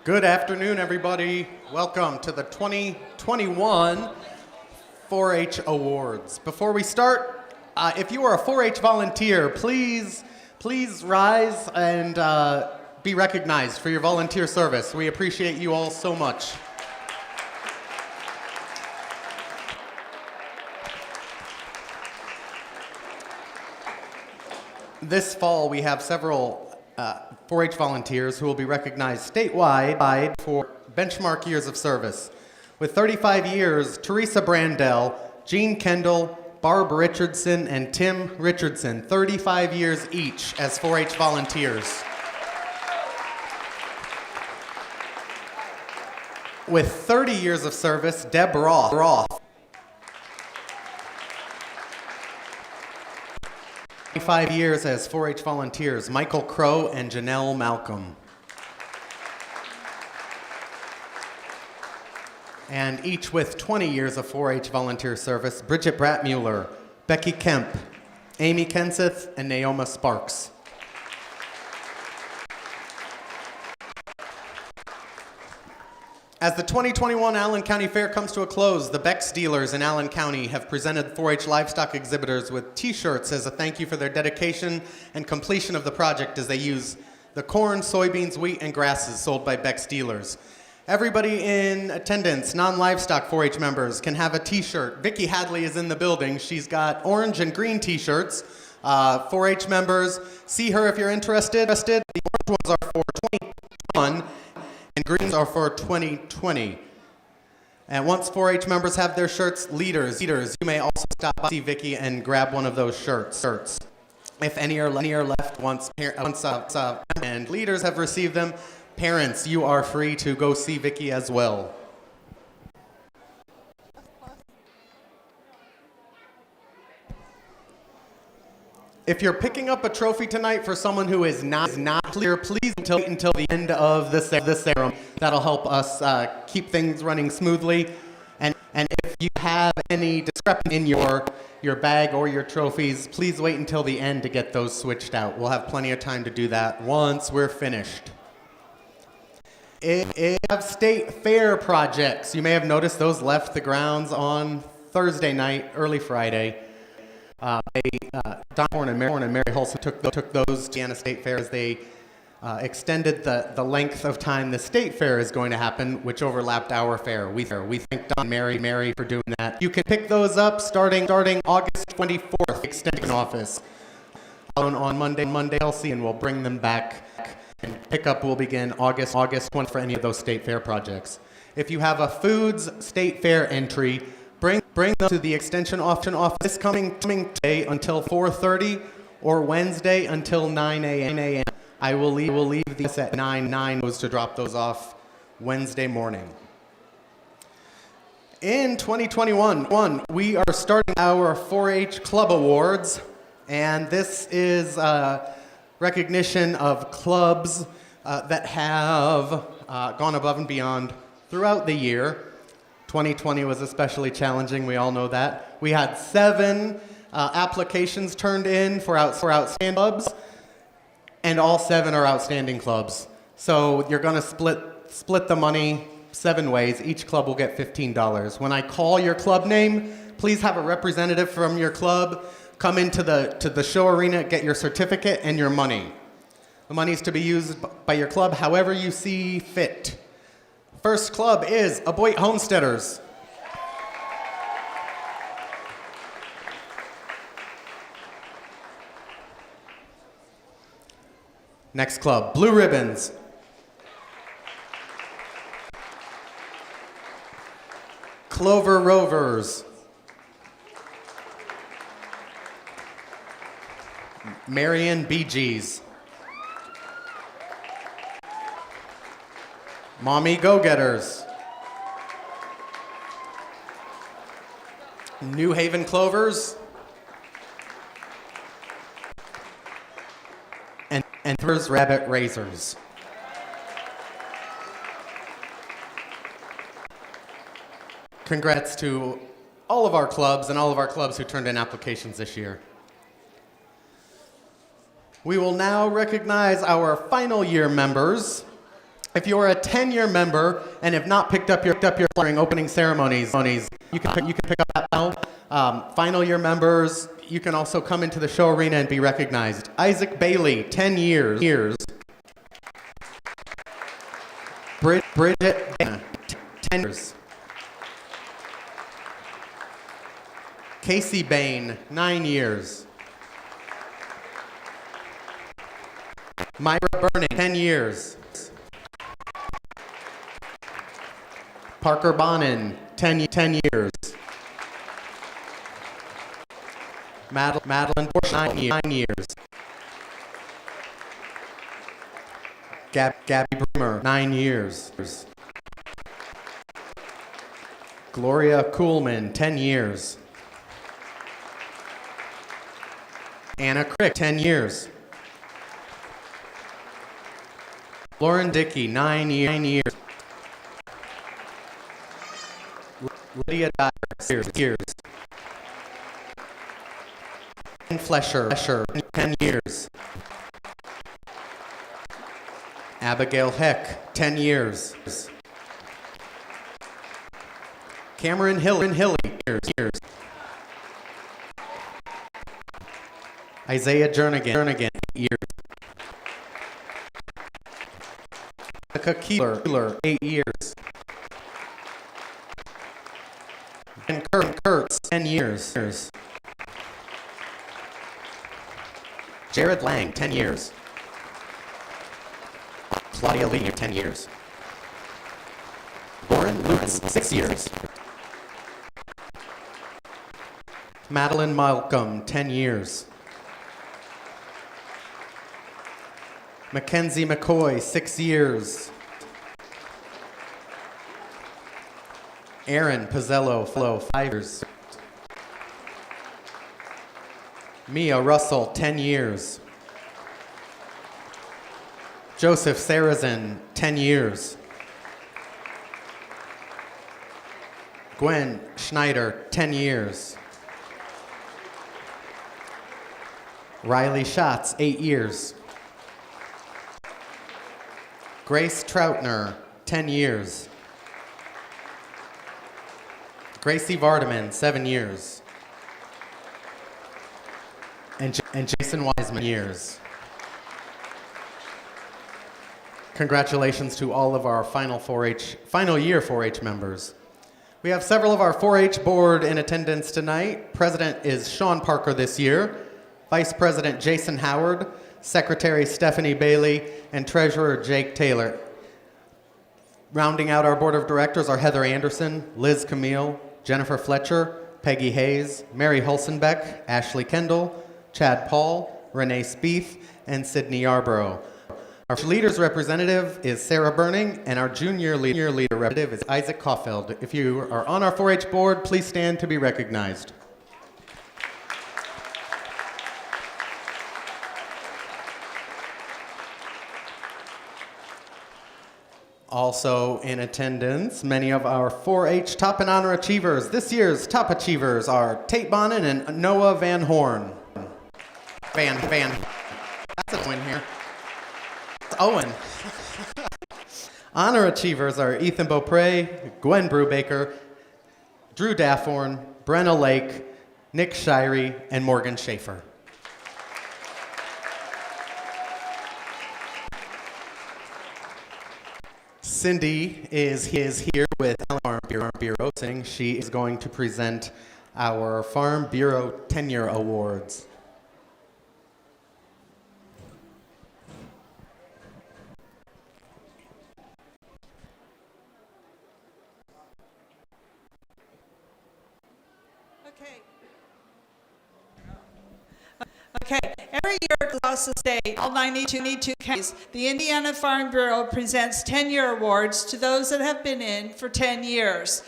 Good afternoon, everybody. Welcome to the 2021 4-H Awards. Before we start, if you are a 4-H volunteer, please rise and be recognized for your volunteer service. We appreciate you all so much. This fall, we have several 4-H volunteers who will be recognized statewide for benchmark years of service. With 35 years, Teresa Brandell, Jean Kendall, Barb Richardson, and Tim Richardson, 35 years each as 4-H volunteers. With 30 years of service, Deb Roth. 25 years as 4-H volunteers, Michael Crow and Janelle Malcolm. And each with 20 years of 4-H volunteer service, Bridget Brattmuller, Becky Kemp, Amy Kenseth, and Naoma Sparks. As the 2021 Allen County Fair comes to a close, the Beck's dealers in Allen County have presented 4-H livestock exhibitors with t-shirts as a thank you for their dedication and completion of the project as they use the corn, soybeans, wheat, and grasses sold by Beck's dealers. Everybody in attendance, non-livestock 4-H members, can have a t-shirt. Vicki Hadley is in the building. She's got orange and green t-shirts. 4-H members, see her if you're interested. The orange ones are for 2021. And greens are for 2020. And once 4-H members have their shirts, leaders, you may also stop by see Vicki and grab one of those shirts. If any are left once and leaders have received them, parents, you are free to go see Vicki as well. If you're picking up a trophy tonight for someone who is not clear, please wait until the end of the ceremony. That'll help us keep things running smoothly. And if you have any discrepancy in your bag or your trophies, please wait until the end to get those switched out. We'll have plenty of time to do that once we're finished. If you have state fair projects, you may have noticed those left the grounds on Thursday night, early Friday. Don Horn and Mary Holson took those to Indiana State Fair as they extended the length of time the state fair is going to happen, which overlapped our fair. We thank Don and Mary for doing that. You can pick those up starting August 24th, extension office. On Monday, Elsie, and we'll bring them back. And pickup will begin August 20th for any of those state fair projects. If you have a foods state fair entry, Bring them to the extension office this coming day until 4:30 or Wednesday until 9 a.m. I will leave these at 9 goes to drop those off Wednesday morning. In 2021, we are starting our 4-H Club Awards, and this is recognition of clubs that have gone above and beyond throughout the year. 2020 was especially challenging, we all know that. We had 7 applications turned in for outstanding clubs, and all 7 are outstanding clubs. So you're gonna split the money 7 ways. Each club will get $15. When I call your club name, please have a representative from your club come into the show arena, get your certificate and your money. The money is to be used by your club however you see fit. First club is Aboit Homesteaders. Next club, Blue Ribbons. Clover Rovers. Marion Bee Gees. Mommy Go-Getters. New Haven Clovers. And Thur's Rabbit Razors. Congrats to all of our clubs and all of our clubs who turned in applications this year. We will now recognize our final year members. If you are a 10-year member and have not picked up your during opening ceremonies, you can pick up that now. Final year members, you can also come into the show arena and be recognized. Isaac Bailey, 10 years. Bridget, 10 years. Casey Bain, 9 years. Myra Burning, 10 years. Parker Bonin, 10 years. Madeline Bush, 9 years. Gabby Bremer, 9 years. Gloria Kuhlman, 10 years. Anna Crick, 10 years. Lauren Dickey, 9 years. Lydia Dyer, 6 years. Ken Flesher, 10 years. Abigail Heck, 10 years. Cameron Hilly, years. Isaiah Jernigan, years. Jessica Keeler, 8 years. And Kurtz, 10 years. Jared Lang, 10 years. Claudia Lee, 10 years. Lauren Lutz, 6 years. Madeline Malcolm, 10 years. Mackenzie McCoy, 6 years. Aaron Pizzello, 5 years. Mia Russell, 10 years. Joseph Sarazin, 10 years. Gwen Schneider, 10 years. Riley Schatz, 8 years. Grace Troutner, 10 years. Gracie Vardaman, 7 years. And Jason Wiseman, years. Congratulations to all of our final year 4-H members. We have several of our 4-H board in attendance tonight. President is Sean Parker this year, Vice President Jason Howard, Secretary Stephanie Bailey, and Treasurer Jake Taylor. Rounding out our board of directors are Heather Anderson, Liz Camille, Jennifer Fletcher, Peggy Hayes, Mary Hulsenbeck, Ashley Kendall, Chad Paul, Renee Spieth, and Sydney Yarborough. Our leaders representative is Sarah Burning, and our junior leader representative is Isaac Caulfield. If you are on our 4-H board, please stand to be recognized. Also in attendance, many of our 4-H Top and Honor Achievers. This year's Top Achievers are Tate Bonin and Noah Van Horn. Van. That's a win here. It's Owen. Honor Achievers are Ethan Beaupre, Gwen Brubaker, Drew Dafford, Brenna Lake, Nick Shirey, and Morgan Schaefer. Cindy is here with Farm Bureau Sing. She is going to present our Farm Bureau Tenure Awards. Okay, every year across the state, all 92 counties, the Indiana Farm Bureau presents 10-year awards to those that have been in for 10 years.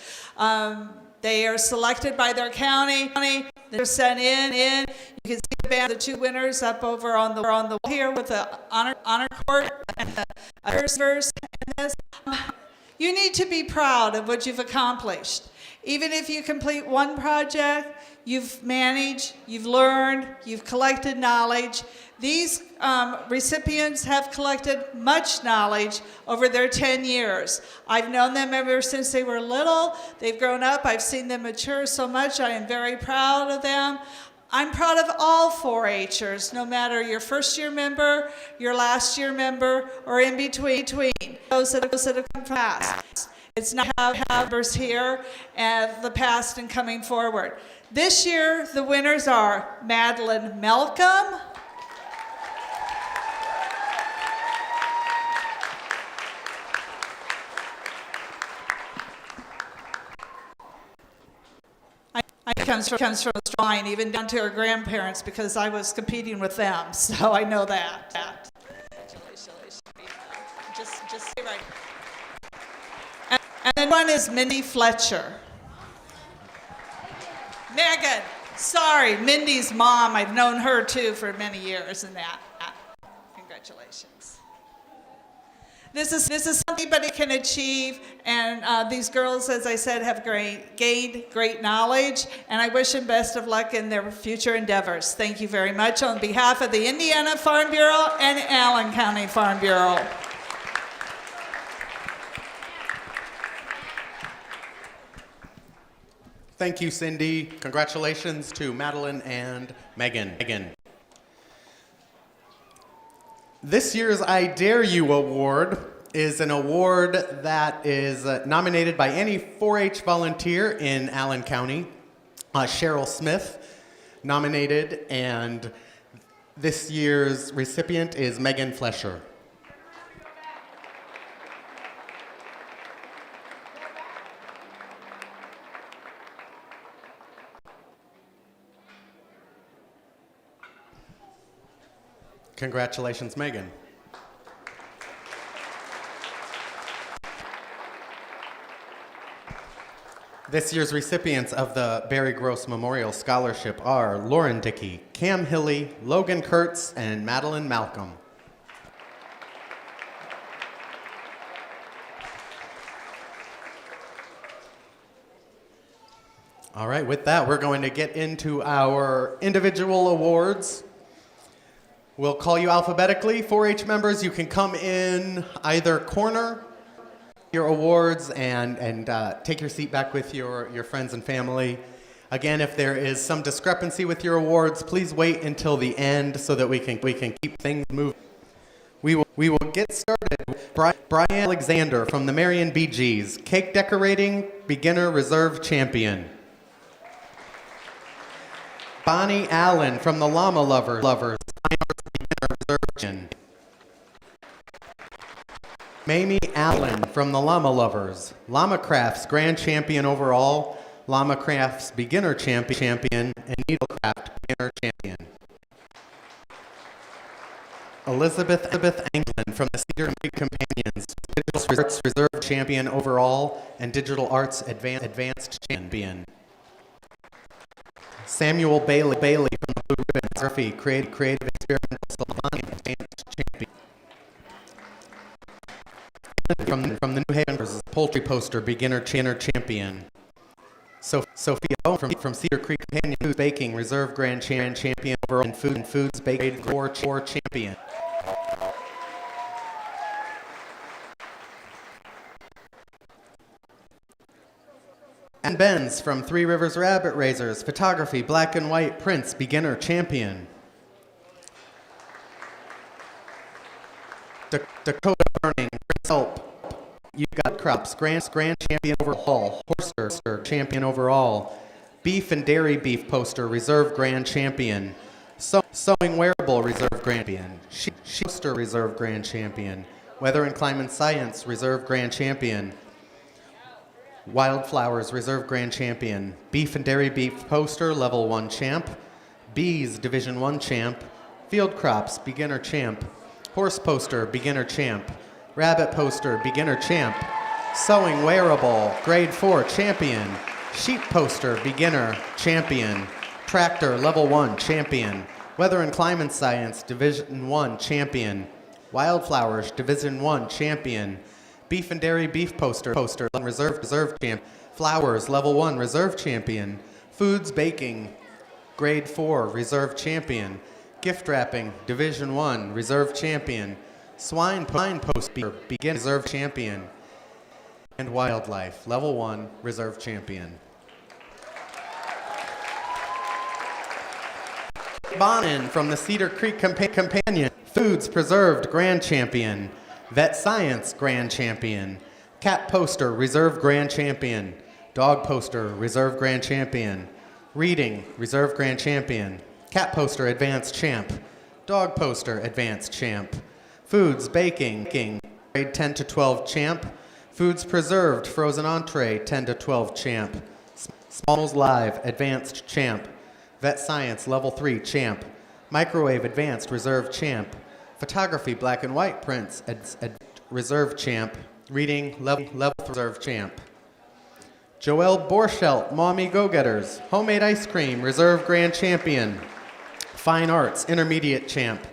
They are selected by their county. They're sent in. You can see the band, the two winners up over on the wall here with the honor court and the verse. You need to be proud of what you've accomplished. Even if you complete one project, you've managed, you've learned, you've collected knowledge. These recipients have collected much knowledge over their 10 years. I've known them ever since they were little. They've grown up. I've seen them mature so much. I am very proud of them. I'm proud of all 4-H'ers, no matter your first-year member, your last-year member, or in between, those that have come past. It's not have members here and the past and coming forward. This year, the winners are Madeline Malcolm, comes from a strong, even down to her grandparents, because I was competing with them, so I know that. Just stay right. And then one is Mindy Fletcher. Megan, sorry, Mindy's mom. I've known her too for many years, and that. Congratulations. This is something anybody can achieve, and these girls, as I said, have gained great knowledge, and I wish them best of luck in their future endeavors. Thank you very much on behalf of the Indiana Farm Bureau and Allen County Farm Bureau. Thank you, Cindy. Congratulations to Madeline and Megan. This year's I Dare You Award is an award that is nominated by any 4-H volunteer in Allen County. Cheryl Smith nominated, and this year's recipient is Megan Fletcher. Congratulations, Megan. This year's recipients of the Barry Gross Memorial Scholarship are Lauren Dickey, Cam Hilly, Logan Kurtz, and Madeline Malcolm. All right, with that, we're going to get into our individual awards. We'll call you alphabetically. 4-H members, you can come in either corner, your awards, and take your seat back with your friends and family. Again, if there is some discrepancy with your awards, please wait until the end so that we can keep things moving. We will get started with Brian Alexander from the Marion Bee Gees, Cake Decorating Beginner Reserve Champion. Bonnie Allen from the Llama Lovers, Beginner Reserve Champion. Mamie Allen from the Llama Lovers, Llama Crafts Grand Champion Overall, Llama Crafts Beginner Champion, and Needlecraft Beginner Champion. Elizabeth Anglin from the Cedar Creek Companions, Digital Arts Reserve Champion Overall and Digital Arts Advanced Champion. Samuel Bailey from the Blue Ribbon Photography Creative Experimental Salon Advanced Champion. From the New Haven Poultry Poster Beginner Champion. Sophia Owen from Cedar Creek Companion Foods Baking Reserve Grand Champion Overall and Foods Baking Core Champion. And Benz from Three Rivers Rabbit Raisers Photography Black and White Prints Beginner Champion. Dakota Burning Help. You got Crops Grand Champion Overall, Horster Champion Overall, Beef and Dairy Beef Poster Reserve Grand Champion, Sewing Wearable Reserve Grand Champion, Poster Reserve Grand Champion, Weather and Climate Science Reserve Grand Champion, Wildflowers, Reserve Grand Champion. Beef and Dairy Beef Poster, Level 1 Champ. Bees, Division 1 Champ. Field Crops, Beginner Champ. Horse Poster, Beginner Champ. Rabbit Poster, Beginner Champ. Sewing Wearable, Grade 4 Champion. Sheep Poster, Beginner Champion. Tractor, Level 1 Champion. Weather and Climate Science, Division 1 Champion. Wildflowers, Division 1 Champion. Beef and Dairy Beef Poster, Reserve Champ. Flowers, Level 1 Reserve Champion. Foods Baking, Grade 4 Reserve Champion. Gift Wrapping, Division 1 Reserve Champion. Swine Poster, Begin Reserve Champion. And Wildlife, Level 1 Reserve Champion. Bonin from the Cedar Creek Companion. Foods Preserved Grand Champion. Vet Science Grand Champion. Cat Poster Reserve Grand Champion. Dog Poster Reserve Grand Champion. Reading Reserve Grand Champion. Cat Poster Advanced Champ. Dog Poster Advanced Champ. Foods Baking Grade 10 to 12 Champ. Foods Preserved Frozen Entree 10 to 12 Champ. Smalls Live Advanced Champ. Vet Science Level 3 Champ. Microwave Advanced Reserve Champ. Photography Black and White Prints Reserve Champ. Reading Level Reserve Champ. Joelle Borschelt Mommy Go-Getters Homemade Ice Cream Reserve Grand Champion. Fine Arts Intermediate Champ.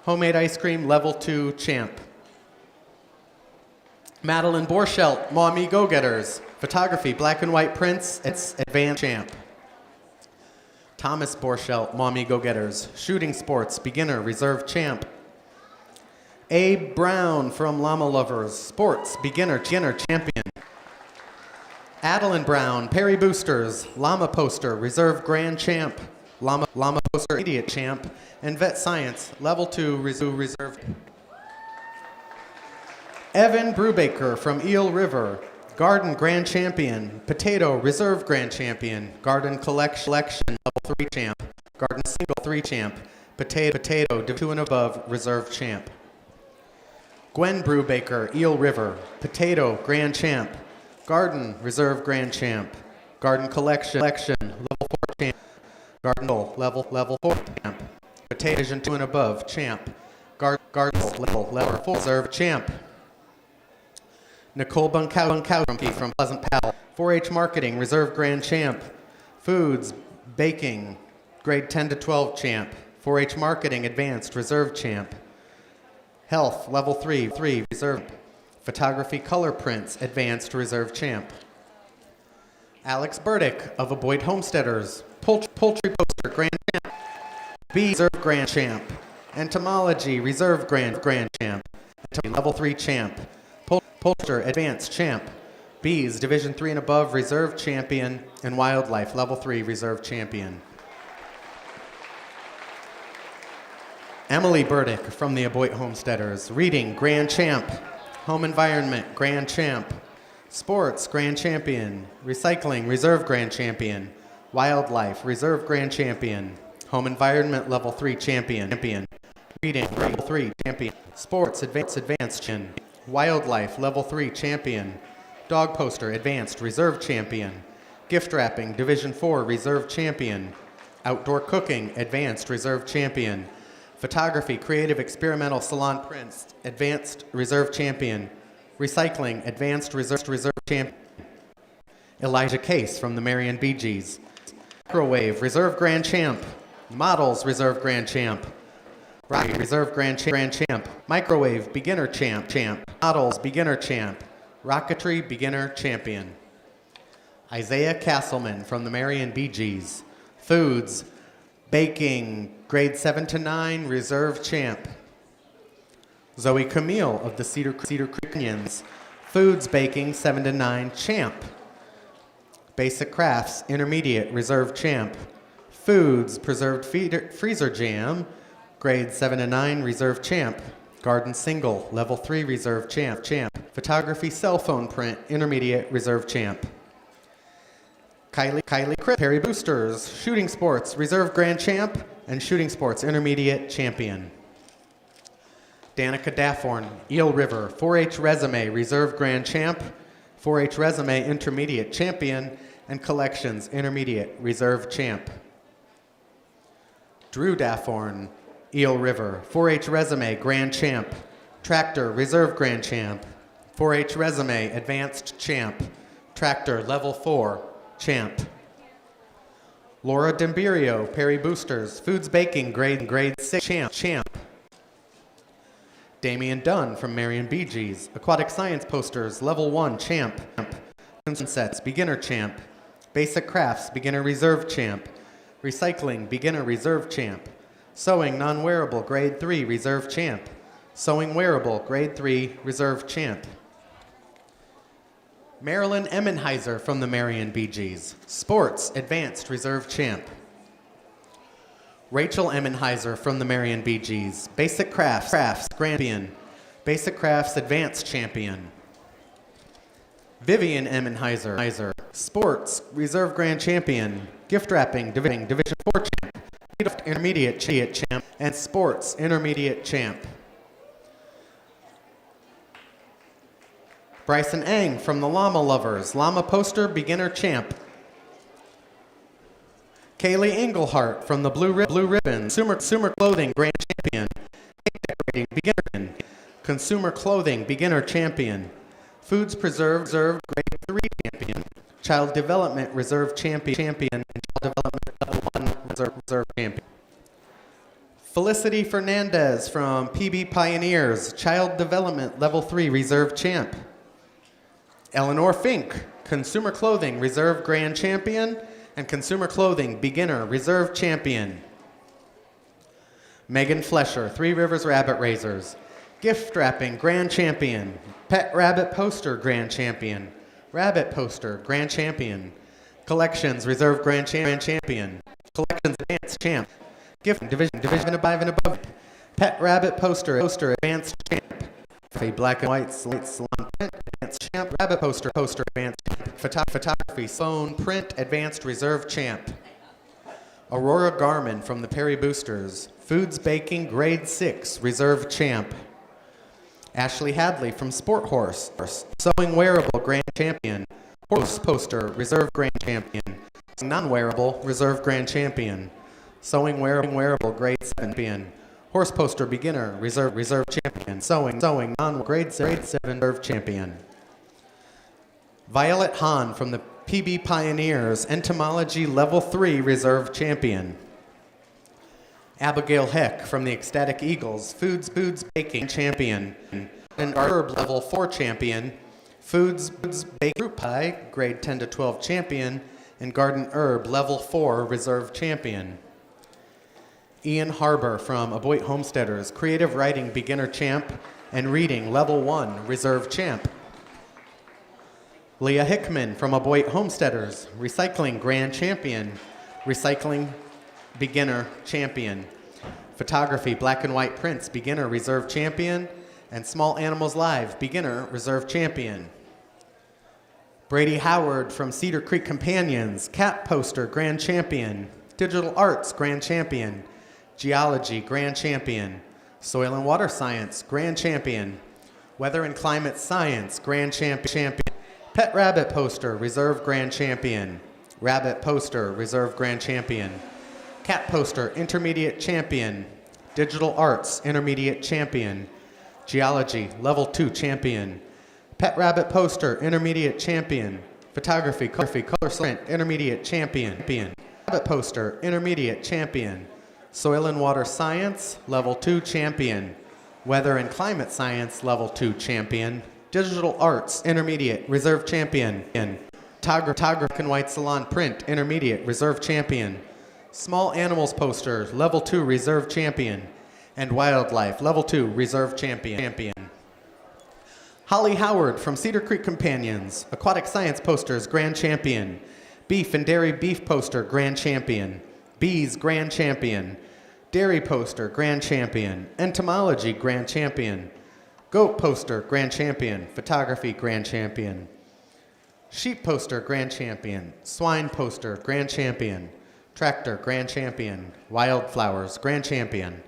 Homemade Ice Cream Level 2 Champ. Madeline Borschelt Mommy Go-Getters Photography Black and White Prints Advanced Champ. Thomas Borschelt Mommy Go-Getters Shooting Sports Beginner Reserve Champ. Abe Brown from Llama Lovers Sports Beginner Champion. Adeline Brown Perry Boosters Llama Poster Reserve Grand Champ. Llama Poster Intermediate Champ. And Vet Science Level 2 Reserve. Evan Brubaker from Eel River Garden Grand Champion. Potato Reserve Grand Champion. Garden Collection Level 3 Champ. Garden Single 3 Champ. Potato 2 and above Reserve Champ. Gwen Brubaker, Eel River, Potato, Grand Champ. Garden, Reserve Grand Champ. Garden Collection, Level 4 Champ. Garden, Level 4 Champ. Potato, Division 2 and above, Champ. Garden, Level 4 Reserve Champ. Nicole Bunkowski from Pleasant Pal, 4-H Marketing, Reserve Grand Champ. Foods, Baking, Grade 10 to 12 Champ. 4-H Marketing, Advanced, Reserve Champ. Health, Level 3 Reserve. Photography Color Prints, Advanced Reserve Champ. Alex Burdick of Aboyd Homesteaders, Poultry Poster, Grand Champ. Bee Reserve Grand Champ. Entomology, Reserve Grand Champ. Level 3 Champ. Poultry Advanced Champ. Bees, Division 3 and above, Reserve Champion. And Wildlife, Level 3 Reserve Champion. Emily Burdick from the Aboyd Homesteaders. Reading, Grand Champ. Home Environment, Grand Champ. Sports, Grand Champion. Recycling, Reserve Grand Champion. Wildlife, Reserve Grand Champion. Home Environment, Level 3 Champion. Reading, Level 3 Champion. Sports, Advanced Champion. Wildlife, Level 3 Champion. Dog Poster, Advanced Reserve Champion. Gift Wrapping, Division 4 Reserve Champion. Outdoor Cooking, Advanced Reserve Champion. Photography, Creative Experimental Salon Prints, Advanced Reserve Champion. Recycling, Advanced Reserve Champion. Elijah Case from the Marion Bee Gees. Microwave, Reserve Grand Champ. Models, Reserve Grand Champ. Rocket, Reserve Grand Champ. Microwave, Beginner Champ. Models, Beginner Champ. Rocketry, Beginner Champion. Isaiah Castleman from the Marion Bee Gees. Foods, Baking, Grade 7 to 9, Reserve Champ. Zoe Camille of the Cedar Creek Onions. Foods, Baking, 7 to 9, Champ. Basic Crafts, Intermediate, Reserve Champ. Foods, Preserved Freezer Jam, Grade 7 to 9, Reserve Champ. Garden Single, Level 3, Reserve Champ. Photography Cell Phone Print, Intermediate, Reserve Champ. Kylie Chris, Perry Boosters, Shooting Sports, Reserve Grand Champ, and Shooting Sports, Intermediate Champion. Danica Dafford, Eel River, 4-H Resume, Reserve Grand Champ. 4-H Resume Intermediate Champion, and Collections Intermediate Reserve Champ. Drew Dafford, Eel River, 4-H Resume Grand Champ, Tractor Reserve Grand Champ, 4-H Resume Advanced Champ, Tractor Level 4 Champ. Laura Dembirio, Perry Boosters, Foods Baking Grade 6 Champ. Damian Dunn from Marion Bee Gees, Aquatic Science Posters Level 1 Champ. Sets Beginner Champ. Basic Crafts Beginner Reserve Champ. Recycling Beginner Reserve Champ. Sewing Non-Wearable Grade 3 Reserve Champ. Sewing Wearable Grade 3 Reserve Champ. Marilyn Emmenheiser from the Marion Bee Gees, Sports Advanced Reserve Champ. Rachel Emmenheiser from the Marion Bee Gees, Basic Crafts Grand Champion, Basic Crafts Advanced Champion. Vivian Emmenheiser, Sports Reserve Grand Champion, Gift Wrapping Division 4 Champ, Intermediate Champ, and Sports Intermediate Champ. Bryson Eng from the Llama Lovers, Llama Poster Beginner Champ. Kaylee Englehart from the Blue Ribbon, Consumer Clothing Grand Champion. Cake Decorating Beginner, Consumer Clothing Beginner Champion. Foods Preserved Grade 3 Champion. Child Development Reserve Champion, and Child Development Level 1 Reserve Champion. Felicity Fernandez from PB Pioneers, Child Development Level 3 Reserve Champ. Eleanor Fink, Consumer Clothing Reserve Grand Champion and Consumer Clothing Beginner Reserve Champion. Megan Flesher, Three Rivers Rabbit Raisers, Gift Wrapping Grand Champion, Pet Rabbit Poster Grand Champion, Rabbit Poster Grand Champion, Collections Reserve Grand Champion, Collections Advanced Champ, Gift Division above and above, Pet Rabbit Poster Advanced Champ, a black and white salon print Advanced Champ, Rabbit Poster Advanced Champ, Photography Phone Print Advanced Reserve Champ. Aurora Garman from the Perry Boosters, Foods Baking Grade 6 Reserve Champ. Ashley Hadley from Sport Horse, Sewing Wearable Grand Champion, Horse Poster Reserve Grand Champion, Non-Wearable Reserve Grand Champion, Sewing Wearable Grade 7 Champion, Horse Poster Beginner Reserve Champion, Sewing Grade 7 Reserve Champion. Violet Hahn from the PB Pioneers, Entomology Level 3 Reserve Champion. Abigail Heck from the Ecstatic Eagles, Foods Baking Champion, and Herb Level 4 Champion, Foods Baked Fruit Pie Grade 10 to 12 Champion, and Garden Herb Level 4 Reserve Champion. Ian Harbour from Aboit Homesteaders, Creative Writing Beginner Champ, and Reading Level 1 Reserve Champ. Leah Hickman from Aboit Homesteaders, Recycling Grand Champion, Recycling Beginner Champion. Photography Black and White Prints Beginner Reserve Champion, and Small Animals Live Beginner Reserve Champion. Brady Howard from Cedar Creek Companions, Cat Poster Grand Champion, Digital Arts Grand Champion, Geology Grand Champion, Soil and Water Science Grand Champion, Weather and Climate Science Grand Champion, Pet Rabbit Poster Reserve Grand Champion, Rabbit Poster Reserve Grand Champion, Cat Poster Intermediate Champion, Digital Arts Intermediate Champion, Geology Level 2 Champion, Pet Rabbit Poster Intermediate Champion, Photography Color Print Intermediate Champion, Rabbit Poster Intermediate Champion, Soil and Water Science Level 2 Champion, Weather and Climate Science Level 2 Champion, Digital Arts Intermediate Reserve Champion, Photography and White Salon Print Intermediate Reserve Champion, Small Animals Poster Level 2 Reserve Champion, and Wildlife Level 2 Reserve Champion. Holly Howard from Cedar Creek Companions, Aquatic Science Posters Grand Champion, Beef and Dairy Beef Poster Grand Champion, Bees Grand Champion, Dairy Poster Grand Champion, Entomology Grand Champion, Goat Poster Grand Champion, Photography Grand Champion, Sheep Poster Grand Champion, Swine Poster Grand Champion, Tractor Grand Champion, Wildflowers Grand Champion,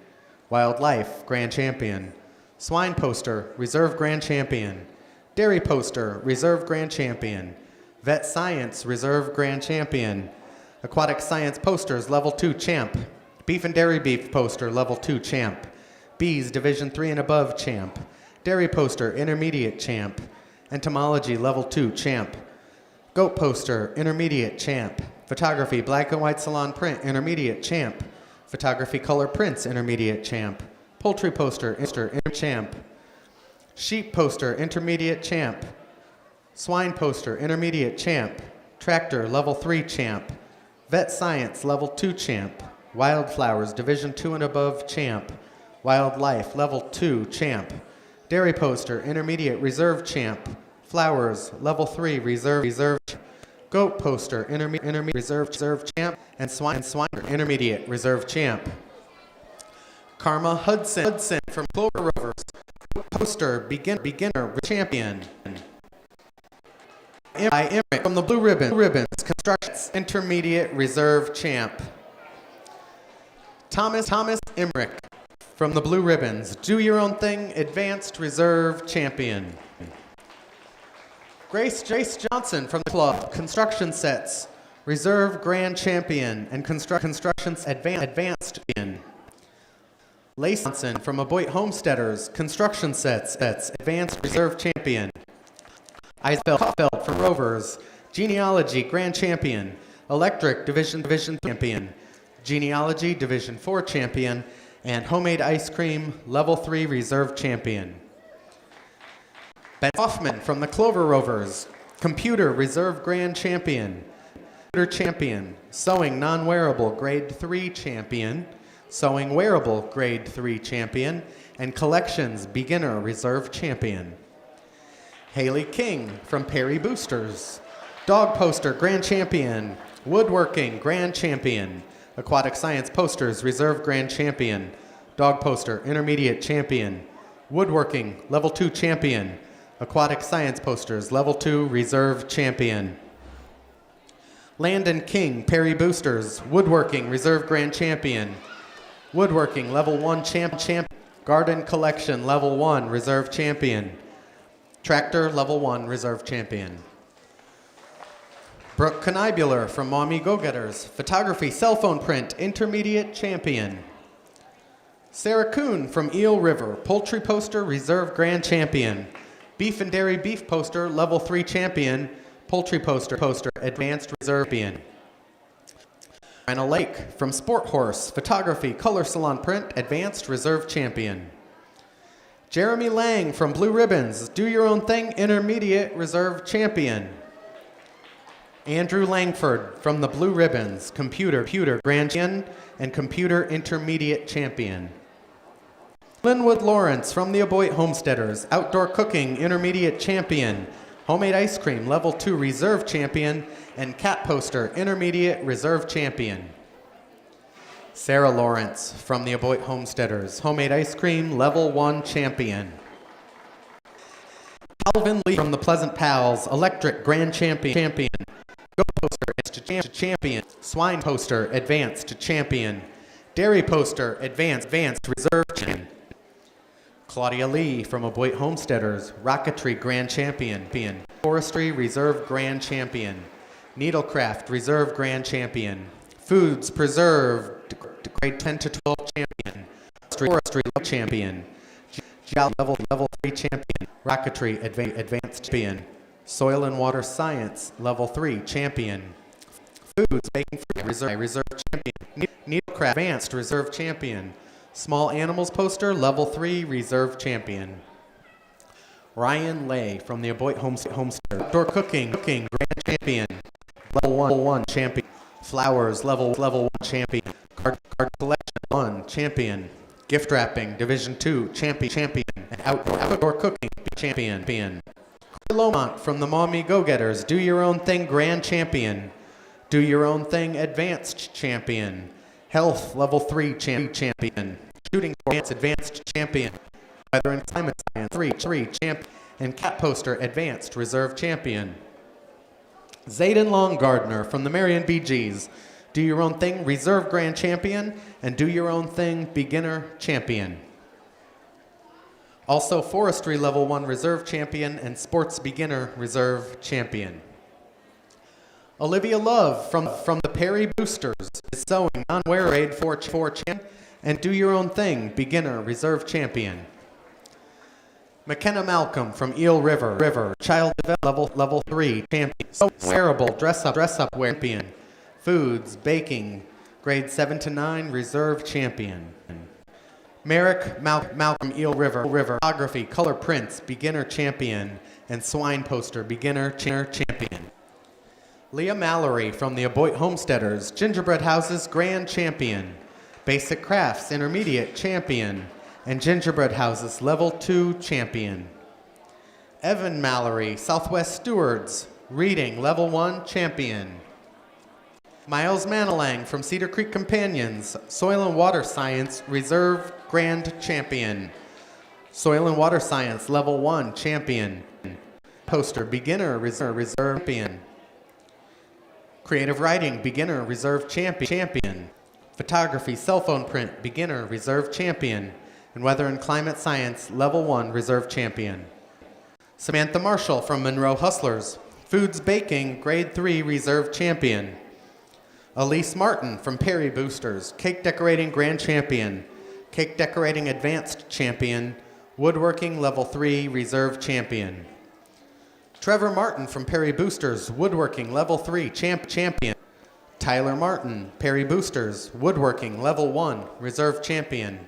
Wildlife Grand Champion, Swine Poster Reserve Grand Champion, Dairy Poster, Reserve Grand Champion. Vet Science, Reserve Grand Champion. Aquatic Science Posters, Level 2 Champ. Beef and Dairy Beef Poster, Level 2 Champ. Bees, Division 3 and above Champ. Dairy Poster, Intermediate Champ. Entomology, Level 2 Champ. Goat Poster, Intermediate Champ. Photography, Black and White Salon Print, Intermediate Champ. Photography Color Prints, Intermediate Champ. Poultry Poster, Champ. Sheep Poster, Intermediate Champ. Swine Poster, Intermediate Champ. Tractor, Level 3 Champ. Vet Science, Level 2 Champ. Wildflowers, Division 2 and above Champ. Wildlife, Level 2 Champ. Dairy Poster, Intermediate Reserve Champ. Flowers, Level 3 Reserve. Goat Poster, Intermediate Reserve Champ. And Swine Intermediate Reserve Champ. Karma Hudson from Clover Rovers. Poster, Beginner Champion. Emmerich from the Blue Ribbons, Constructions, Intermediate Reserve Champ. Thomas Emmerich from the Blue Ribbons, Do Your Own Thing, Advanced Reserve Champion. Grace Johnson from the club, Construction Sets, Reserve Grand Champion, and Constructions Advanced Champion. Lace Johnson from Aboit Homesteaders, Construction Sets, Advanced Reserve Champion. Isabel Kaufeld from Rovers, Genealogy Grand Champion, Electric Division Champion, Genealogy Division 4 Champion, and Homemade Ice Cream Level 3 Reserve Champion. Ben Hoffman from the Clover Rovers, Computer Reserve Grand Champion, Computer Champion, Sewing Non-Wearable Grade 3 Champion, Sewing Wearable Grade 3 Champion, and Collections Beginner Reserve Champion. Haley King from Perry Boosters, Dog Poster Grand Champion, Woodworking Grand Champion, Aquatic Science Posters Reserve Grand Champion, Dog Poster Intermediate Champion, Woodworking Level 2 Champion, Aquatic Science Posters Level 2 Reserve Champion. Landon King, Perry Boosters, Woodworking Reserve Grand Champion, Woodworking Level 1 Champion, Garden Collection Level 1 Reserve Champion, Tractor Level 1 Reserve Champion. Brooke Knibular from Maumee Go-Getters, Photography Cell Phone Print Intermediate Champion. Sarah Kuhn from Eel River, Poultry Poster Reserve Grand Champion. Beef and Dairy Beef Poster Level 3 Champion. Poultry Poster Advanced Reserve Champion. Anna Lake from Sport Horse, Photography Color Salon Print Advanced Reserve Champion. Jeremy Lang from Blue Ribbons, Do Your Own Thing Intermediate Reserve Champion. Andrew Langford from the Blue Ribbons, Computer Grand Champion and Computer Intermediate Champion. Linwood Lawrence from the Aboit Homesteaders, Outdoor Cooking Intermediate Champion, Homemade Ice Cream Level 2 Reserve Champion, and Cat Poster Intermediate Reserve Champion. Sarah Lawrence from the Aboit Homesteaders, Homemade Ice Cream Level 1 Champion. Calvin Lee from the Pleasant Pals, Electric Grand Champion. Goat Poster Advanced Champion. Swine Poster Advanced Champion. Dairy Poster Advanced Reserve Champion. Claudia Lee from Aboit Homesteaders, Rocketry Grand Champion. Forestry Reserve Grand Champion. Needlecraft Reserve Grand Champion. Foods Preserved Grade 10 to 12 Champion. Forestry Champion. Level 3 Champion. Rocketry Advanced Champion. Soil and Water Science Level 3 Champion. Foods Baking Fruit Reserve Champion. Needlecraft Advanced Reserve Champion. Small Animals Poster Level 3 Reserve Champion. Ryan Lay from the Aboit Homestead, Outdoor Cooking Grand Champion. Level 1 Champion. Flowers Level 1 Champion. Card Collection 1 Champion. Gift Wrapping Division 2 Champion. And Outdoor Cooking Champion. Lomont from the Maumee Go-Getters, Do Your Own Thing Grand Champion. Do Your Own Thing Advanced Champion. Health Level 3 Champion. Shooting Sports Advanced Champion. Weather and Climate Science 3 Champion. And Cat Poster Advanced Reserve Champion. Zayden Long Gardner from the Marion Bee Gees, Do Your Own Thing Reserve Grand Champion and Do Your Own Thing Beginner Champion. Also, Forestry Level 1 Reserve Champion and Sports Beginner Reserve Champion. Olivia Love from the Perry Boosters is sewing non-wear grade 4 champion and Do Your Own Thing Beginner Reserve Champion. McKenna Malcolm from Eel River Child Development Level 3 Champion. Wearable Dress Up Wear Champion. Foods Baking Grade 7 to 9 Reserve Champion. Merrick Malcolm Eel River Photography Color Prints Beginner Champion and Swine Poster Beginner Champion. Leah Mallory from the Aboit Homesteaders Gingerbread Houses Grand Champion. Basic Crafts Intermediate Champion and Gingerbread Houses Level 2 Champion. Evan Mallory Southwest Stewards Reading Level 1 Champion. Miles Manilang from Cedar Creek Companions Soil and Water Science Reserve Grand Champion. Soil and Water Science Level 1 Champion. Poster Beginner Reserve Champion. Creative Writing Beginner Reserve Champion. Photography Cell Phone Print Beginner Reserve Champion. And Weather and Climate Science Level 1 Reserve Champion. Samantha Marshall from Monroe Hustlers Foods Baking Grade 3 Reserve Champion. Elise Martin from Perry Boosters Cake Decorating Grand Champion. Cake Decorating Advanced Champion. Woodworking Level 3 Reserve Champion. Trevor Martin from Perry Boosters, Woodworking Level 3 Champion. Tyler Martin, Perry Boosters, Woodworking Level 1 Reserve Champion.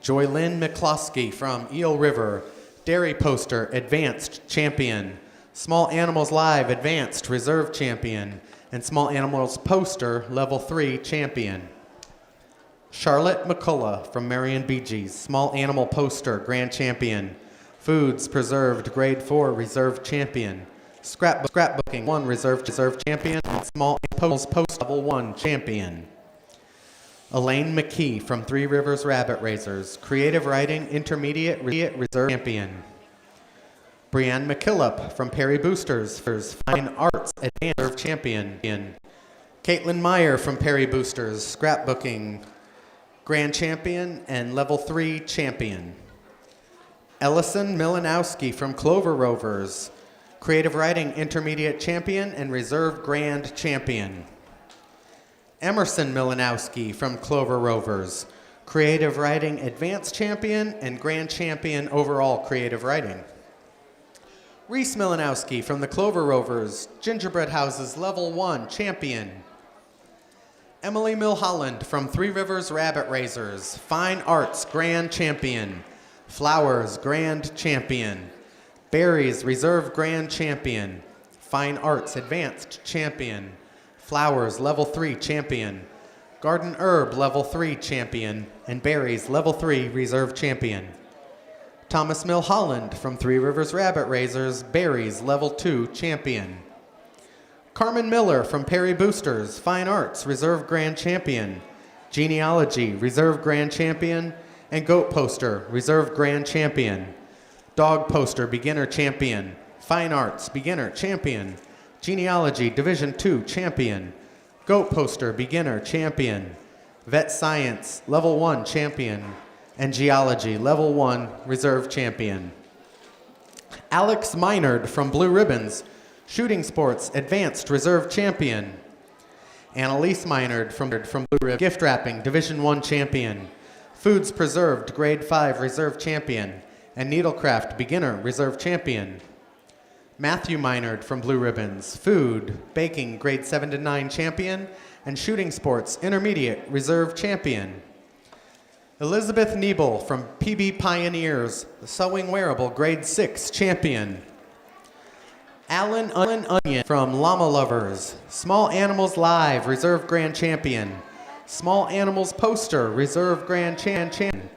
Joy Lynn McCloskey from Eel River, Dairy Poster Advanced Champion. Small Animals Live Advanced Reserve Champion. And Small Animals Poster Level 3 Champion. Charlotte McCullough from Marion Bee Gees, Small Animal Poster Grand Champion. Foods Preserved Grade 4 Reserve Champion. Scrapbooking 1 Reserve Champion. And Small Animals Post Level 1 Champion. Elaine McKee from Three Rivers Rabbit Raisers, Creative Writing Intermediate Reserve Champion. Brianne McKillop from Perry Boosters, Fine Arts Advanced Reserve Champion. Caitlin Meyer from Perry Boosters, Scrapbooking Grand Champion and Level 3 Champion. Ellison Milanowski from Clover Rovers, Creative Writing Intermediate Champion and Reserve Grand Champion. Emerson Milanowski from Clover Rovers, Creative Writing Advanced Champion and Grand Champion Overall Creative Writing. Reese Milanowski from the Clover Rovers, Gingerbread Houses Level 1 Champion. Emily Milholland from Three Rivers Rabbit Raisers, Fine Arts Grand Champion. Flowers Grand Champion. Berries Reserve Grand Champion. Fine Arts Advanced Champion. Flowers Level 3 Champion. Garden Herb Level 3 Champion. And Berries Level 3 Reserve Champion. Thomas Milholland from Three Rivers Rabbit Raisers, Berries Level 2 Champion. Carmen Miller from Perry Boosters, Fine Arts Reserve Grand Champion. Genealogy Reserve Grand Champion. And Goat Poster Reserve Grand Champion. Dog Poster Beginner Champion. Fine Arts Beginner Champion. Genealogy Division 2 Champion. Goat Poster Beginner Champion. Vet Science Level 1 Champion. And Geology Level 1 Reserve Champion. Alex Minard from Blue Ribbons, Shooting Sports Advanced Reserve Champion. Annalise Minard from Blue Ribbons, Gift Wrapping Division 1 Champion. Foods Preserved Grade 5 Reserve Champion. And Needlecraft Beginner Reserve Champion. Matthew Minard from Blue Ribbons, Food, Baking Grade 7 to 9 Champion. And Shooting Sports Intermediate Reserve Champion. Elizabeth Niebel from PB Pioneers, Sewing Wearable Grade 6 Champion. Alan Onion from Llama Lovers, Small Animals Live Reserve Grand Champion. Small Animals Poster Reserve Grand Champion.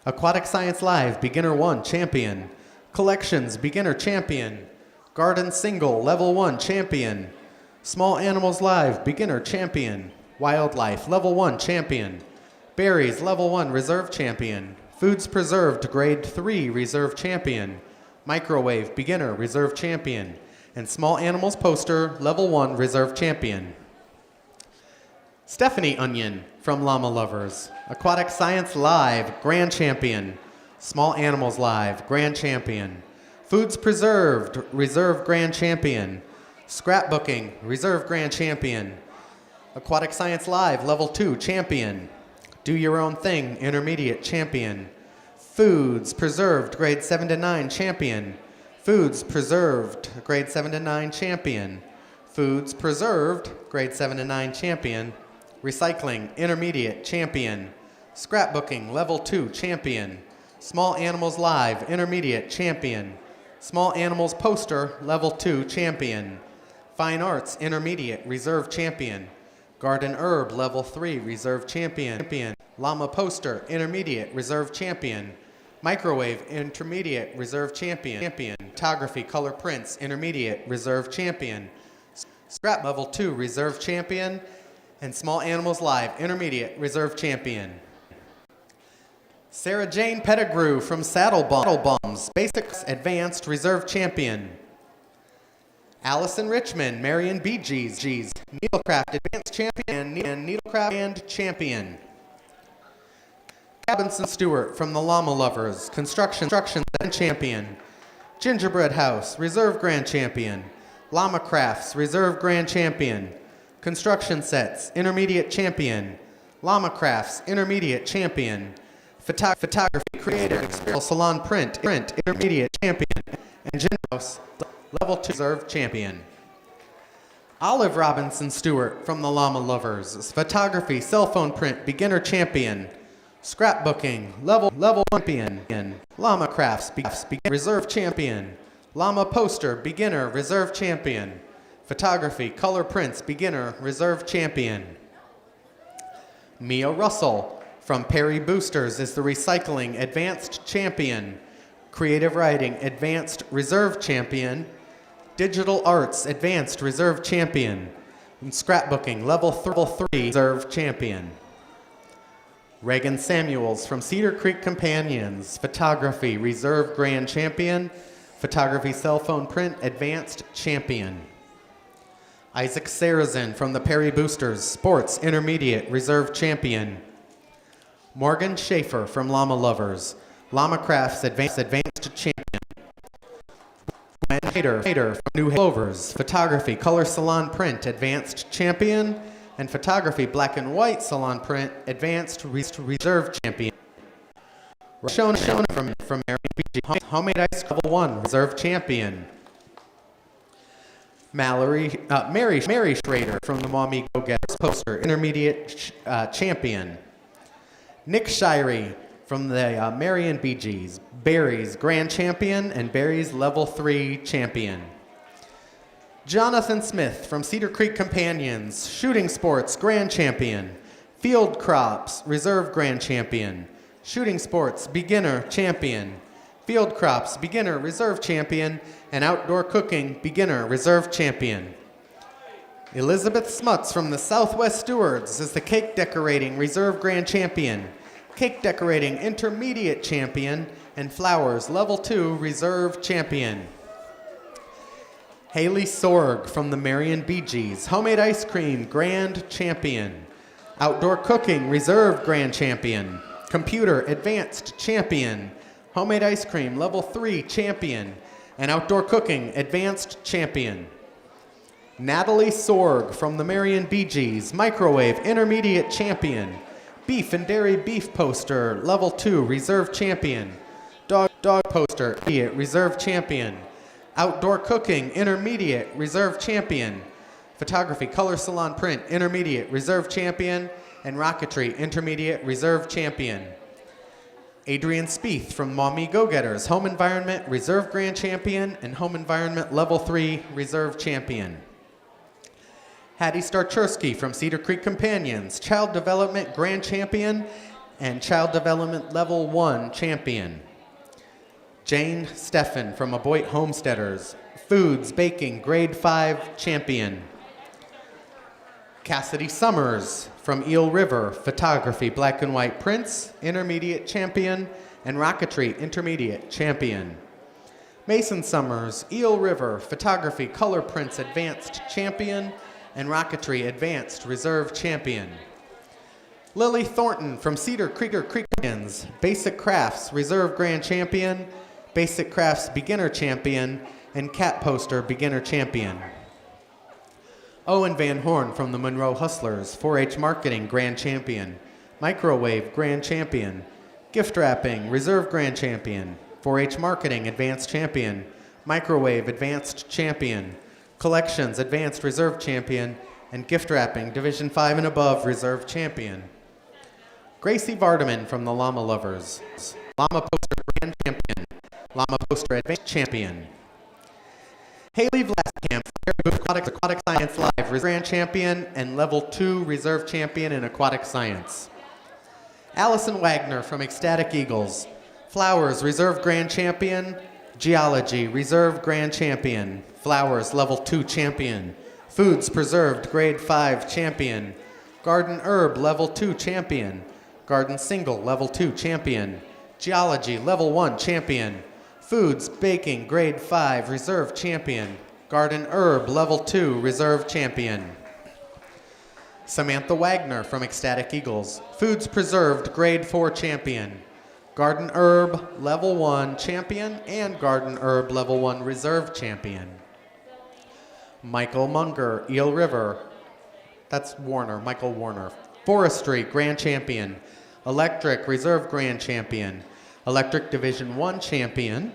Aquatic Science Live Beginner 1 Champion. Collections Beginner Champion. Garden Single Level 1 Champion. Small Animals Live Beginner Champion. Wildlife Level 1 Champion. Berries Level 1 Reserve Champion. Foods Preserved Grade 3 Reserve Champion. Microwave Beginner Reserve Champion. And Small Animals Poster Level 1 Reserve Champion. Stephanie Onion from Llama Lovers, Aquatic Science Live Grand Champion. Small Animals Live, Grand Champion. Foods Preserved, Reserve Grand Champion. Scrapbooking, Reserve Grand Champion. Aquatic Science Live, Level 2, Champion. Do Your Own Thing, Intermediate, Champion. Foods Preserved, Grade 7 to 9, Champion. Foods Preserved, Grade 7 to 9, Champion. Foods Preserved, Grade 7 to 9, Champion. Recycling, Intermediate, Champion. Scrapbooking, Level 2, Champion. Small Animals Live, Intermediate, Champion. Small Animals Poster, Level 2, Champion. Fine Arts, Intermediate, Reserve Champion. Garden Herb, Level 3, Reserve Champion. Llama Poster, Intermediate, Reserve Champion. Microwave, Intermediate, Reserve Champion. Photography, Color Prints, Intermediate, Reserve Champion. Scrap Level 2, Reserve Champion. And Small Animals Live, Intermediate, Reserve Champion. Sarah Jane Pettigrew from Saddle Bombs, Basics, Advanced, Reserve Champion. Allison Richmond, Marion Bee Gees, Needlecraft, Advanced Champion, and Needlecraft and Champion. Cabinson Stewart from the Llama Lovers, Construction and Champion. Gingerbread House, Reserve Grand Champion. Llama Crafts, Reserve Grand Champion. Construction Sets, Intermediate Champion. Llama Crafts, Intermediate Champion. Photography, Creative, Experience, Salon Print, Intermediate Champion. And Ginger House, Level 2, Reserve Champion. Olive Robinson Stewart from the Llama Lovers, Photography, Cell Phone Print, Beginner Champion. Scrapbooking, Level Champion. Llama Crafts, Reserve Champion. Llama Poster, Beginner, Reserve Champion. Photography, Color Prints, Beginner, Reserve Champion. Mia Russell from Perry Boosters is the Recycling, Advanced Champion. Creative Writing, Advanced, Reserve Champion. Digital Arts, Advanced, Reserve Champion. And Scrapbooking, Level 3, Reserve Champion. Reagan Samuels from Cedar Creek Companions, Photography, Reserve Grand Champion. Photography, Cell Phone Print, Advanced Champion. Isaac Sarazin from the Perry Boosters, Sports, Intermediate, Reserve Champion. Morgan Schaefer from Llama Lovers, Llama Crafts, Advanced Champion. Gwen Hader from New Clovers, Photography, Color Salon Print, Advanced Champion. And Photography, Black and White Salon Print, Advanced Reserve Champion. Shona from Mary BG, Homemade Ice Cream, Level 1, Reserve Champion. Mary Schrader from the Mommy Go Getters, Poster, Intermediate Champion. Nick Shirey from the Marion Bee Gees, Berries, Grand Champion, and Berries, Level 3 Champion. Jonathan Smith from Cedar Creek Companions, Shooting Sports, Grand Champion. Field Crops, Reserve Grand Champion. Shooting Sports, Beginner Champion. Field Crops, Beginner, Reserve Champion. And Outdoor Cooking, Beginner, Reserve Champion. Elizabeth Smuts from the Southwest Stewards is the Cake Decorating, Reserve Grand Champion. Cake Decorating, Intermediate Champion. And Flowers, Level 2, Reserve Champion. Haley Sorg from the Marion Bee Gees, Homemade Ice Cream, Grand Champion. Outdoor Cooking, Reserve Grand Champion. Computer, Advanced Champion. Homemade Ice Cream, Level 3 Champion. And Outdoor Cooking, Advanced Champion. Natalie Sorg from the Marion Bee Gees, Microwave, Intermediate Champion. Beef and Dairy Beef Poster, Level 2, Reserve Champion. Dog Poster, Intermediate, Reserve Champion. Outdoor Cooking, Intermediate, Reserve Champion. Photography, Color Salon Print, Intermediate, Reserve Champion. And Rocketry, Intermediate, Reserve Champion. Adrian Spieth from Mommy Go Getters, Home Environment, Reserve Grand Champion. And Home Environment, Level 3, Reserve Champion. Hattie Starchersky from Cedar Creek Companions, Child Development Grand Champion and Child Development Level 1 Champion. Jane Steffen from Aboit Homesteaders, Foods Baking Grade 5 Champion. Cassidy Summers from Eel River, Photography Black and White Prints, Intermediate Champion, and Rocketry Intermediate Champion. Mason Summers, Eel River, Photography Color Prints Advanced Champion, and Rocketry Advanced Reserve Champion. Lily Thornton from Cedar Creek Indians, Basic Crafts Reserve Grand Champion, Basic Crafts Beginner Champion, and Cat Poster Beginner Champion. Owen Van Horn from the Monroe Hustlers, 4-H Marketing Grand Champion, Microwave Grand Champion, Gift Wrapping Reserve Grand Champion, 4-H Marketing Advanced Champion, Microwave Advanced Champion, Collections Advanced Reserve Champion, and Gift Wrapping Division 5 and above Reserve Champion. Gracie Vardaman from the Llama Lovers, Llama Poster Grand Champion, Llama Poster Advanced Champion. Haley Vlaskamp, Aquatic Science Live Reserve Grand Champion and Level 2 Reserve Champion in Aquatic Science. Allison Wagner from Ecstatic Eagles, Flowers Reserve Grand Champion, Geology Reserve Grand Champion, Flowers Level 2 Champion, Foods Preserved Grade 5 Champion, Garden Herb Level 2 Champion, Garden Single Level 2 Champion, Geology Level 1 Champion, Foods Baking Grade 5 Reserve Champion, Garden Herb Level 2 Reserve Champion. Samantha Wagner from Ecstatic Eagles, Foods Preserved Grade 4 Champion, Garden Herb Level 1 Champion and Garden Herb Level 1 Reserve Champion. Michael Munger, Eel River, that's Warner, Michael Warner, Forestry Grand Champion, Electric Reserve Grand Champion, Electric Division 1 Champion,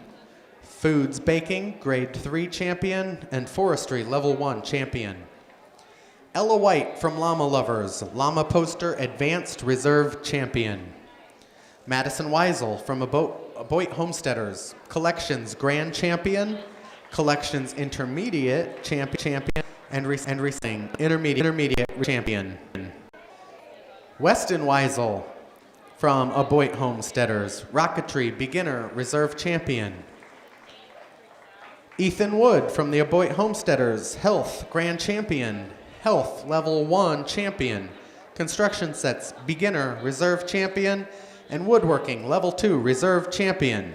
Foods Baking Grade 3 Champion, and Forestry Level 1 Champion. Ella White from Llama Lovers, Llama Poster Advanced Reserve Champion. Madison Weisel from Aboit Homesteaders, Collections Grand Champion, Collections Intermediate Champion, and Racing Intermediate Champion. Weston Weisel from Aboit Homesteaders, Rocketry Beginner Reserve Champion. Ethan Wood from the Aboit Homesteaders, Health Grand Champion, Health Level 1 Champion, Construction Sets Beginner Reserve Champion, and Woodworking Level 2 Reserve Champion.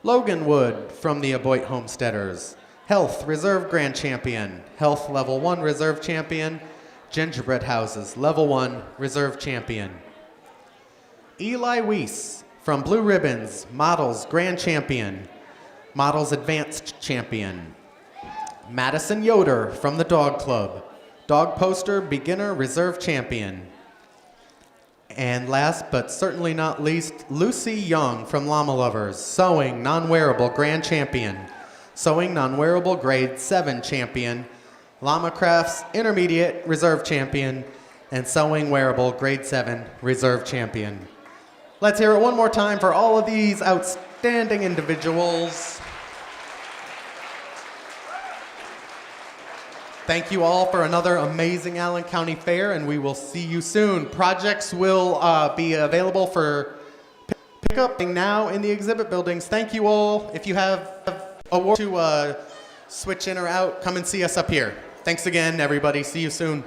Logan Wood from the Aboit Homesteaders, Health Reserve Grand Champion, Health Level 1 Reserve Champion, Gingerbread Houses Level 1 Reserve Champion. Eli Weiss from Blue Ribbons, Models Grand Champion, Models Advanced Champion. Madison Yoder from the Dog Club, Dog Poster Beginner Reserve Champion. And last but certainly not least, Lucy Young from Llama Lovers, Sewing Non-Wearable Grand Champion, Sewing Non-Wearable Grade 7 Champion, Llama Crafts Intermediate Reserve Champion, and Sewing Wearable Grade 7 Reserve Champion. Let's hear it one more time for all of these outstanding individuals. Thank you all for another amazing Allen County Fair, and we will see you soon. Projects will be available for pickup now in the exhibit buildings. Thank you all. If you have awards to switch in or out, come and see us up here. Thanks again, everybody. See you soon.